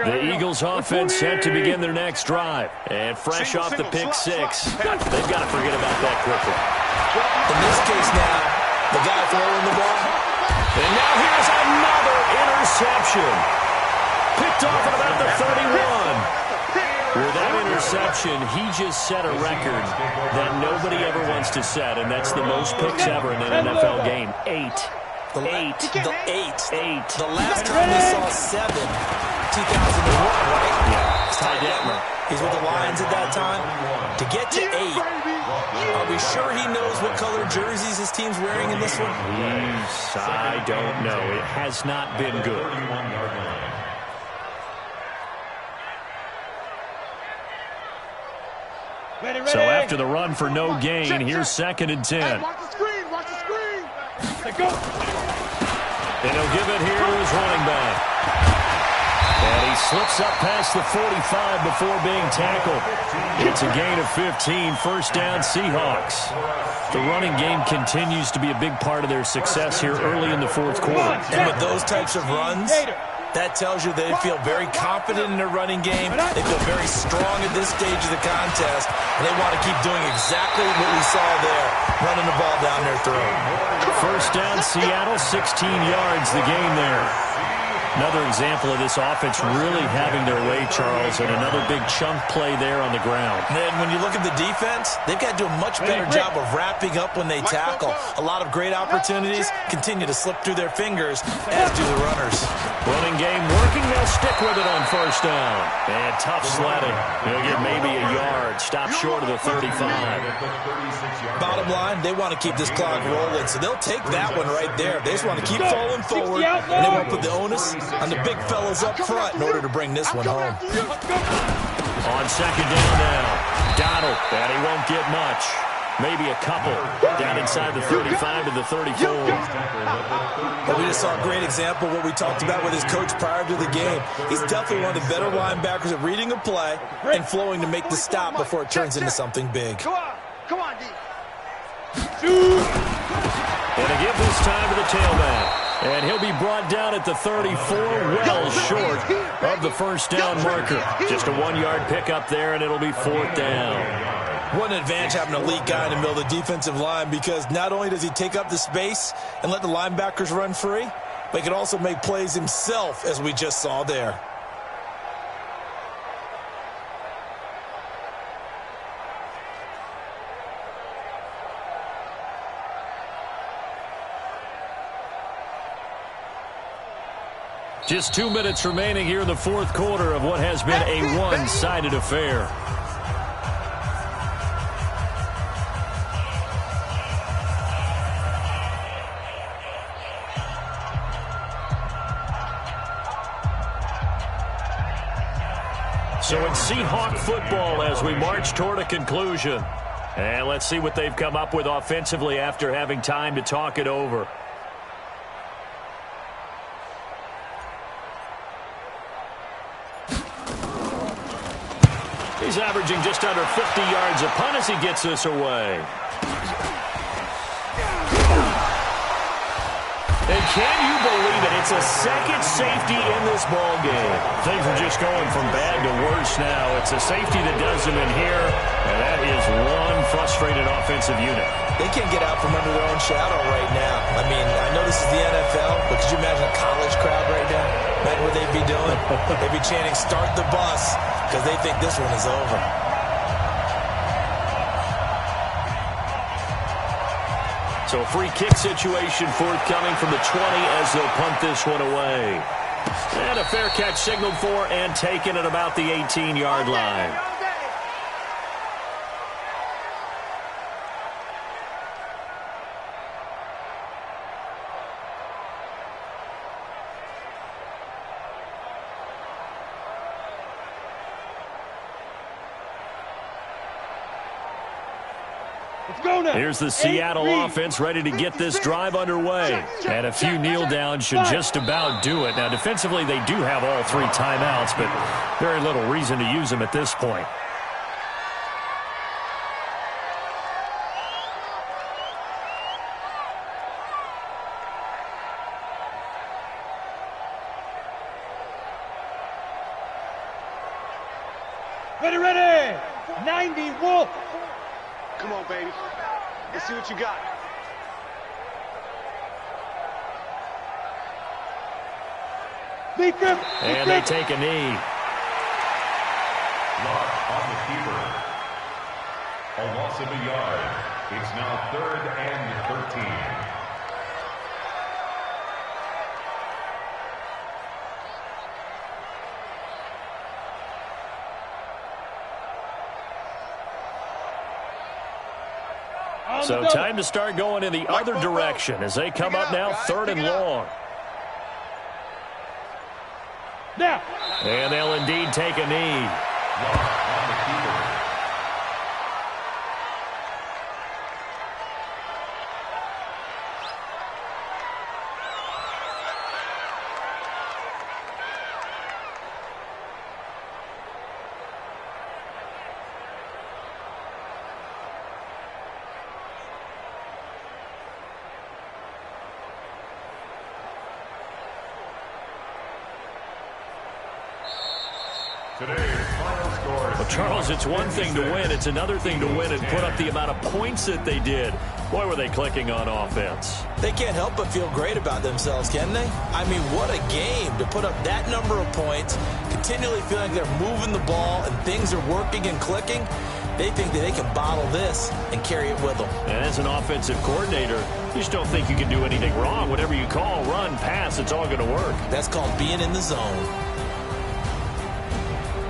The Eagles offense set to begin their next drive. And fresh off the pick six, they've got to forget about that quickly. In this case now, the guy throwing the ball. And now here's another interception. Picked off at about the 31. With that interception, he just set a record that nobody ever wants to set, and that's the most picks ever in an NFL game. 8. The last time we saw 7, 2001, right? Yeah. Ty Detmer. He's with the Lions at that time. To get to 8, are we sure he knows what color jerseys his team's wearing in this one? I don't know. It has not been good. So after the run for no gain, here's 2nd and 10. Watch the screen, watch the screen. Let go. And he'll give it here to his running back. And he slips up past the 45 before being tackled. It's a gain of 15, first down Seahawks. The running game continues to be a big part of their success here early in the fourth quarter. And with those types of runs, that tells you they feel very confident in their running game. They feel very strong at this stage of the contest. And they want to keep doing exactly what we saw there, running the ball down their throat. First down, Seattle, 16 yards, the gain there. Another example of this offense really having their way, Charles, and another big chunk play there on the ground. And then when you look at the defense, they've got to do a much better job of wrapping up when they tackle. A lot of great opportunities continue to slip through their fingers, as do the runners. Running game working. They'll stick with it on first down. And tough sledding. They'll get maybe a yard. Stop short of the 35. Bottom line, they want to keep this clock rolling, so they'll take that one right there. They just want to keep falling forward, and they want to put the onus on the big fellas up front in order to bring this one home. On second down now, Donald, and he won't get much. Maybe a couple down inside the 35 to the 34. But we just saw a great example of what we talked about with his coach prior to the game. He's definitely one of the better linebackers at reading a play and flowing to make the stop before it turns into something big. Come on, D. And a give this time to the tailback. And he'll be brought down at the 34, well short of the first down marker. Just a 1-yard pickup there, and it'll be 4th down. What an advantage having an elite guy in the middle of the defensive line, because not only does he take up the space and let the linebackers run free, but he can also make plays himself, as we just saw there. Just 2 minutes remaining here in the fourth quarter of what has been a one-sided affair. So it's Seahawk football as we march toward a conclusion. And let's see what they've come up with offensively after having time to talk it over. He's averaging just under 50 yards a punt as he gets this away. And can you believe it? It's a second safety in this ball game. Things are just going from bad to worse now. It's a safety that does them in here, and that is one frustrated offensive unit. They can't get out from under their own shadow right now. I mean, I know this is the NFL, but could you imagine a college crowd right now? Imagine what they'd be doing. They'd be chanting, "Start the bus," because they think this one is over. So a free kick situation forthcoming from the 20 as they'll punt this one away. And a fair catch signaled for and taken at about the 18-yard line. Here's the Seattle offense ready to get this drive underway. And a few kneel downs should just about do it. Now, defensively, they do have all 3 timeouts, but very little reason to use them at this point. Ready. 90 Wolf. Come on, baby. Let's see what you got. And they take a knee. Lock on the keeper. A loss of a yard. It's now 3rd and 13. So time to start going in the other direction as they come up now 3rd and long. And they'll indeed take a knee. On the keeper. Well, Charles, it's one thing to win. It's another thing to win and put up the amount of points that they did. Boy, were they clicking on offense. They can't help but feel great about themselves, can they? I mean, what a game to put up that number of points, continually feeling they're moving the ball and things are working and clicking. They think that they can bottle this and carry it with them. And as an offensive coordinator, you just don't think you can do anything wrong. Whatever you call, run, pass, it's all going to work. That's called being in the zone.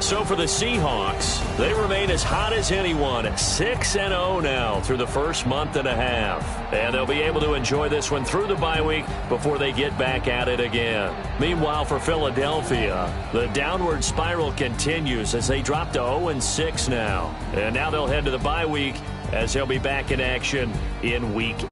So for the Seahawks, they remain as hot as anyone at 6-0 now through the first month and a half. And they'll be able to enjoy this one through the bye week before they get back at it again. Meanwhile, for Philadelphia, the downward spiral continues as they drop to 0-6 now. And now they'll head to the bye week as they'll be back in action in Week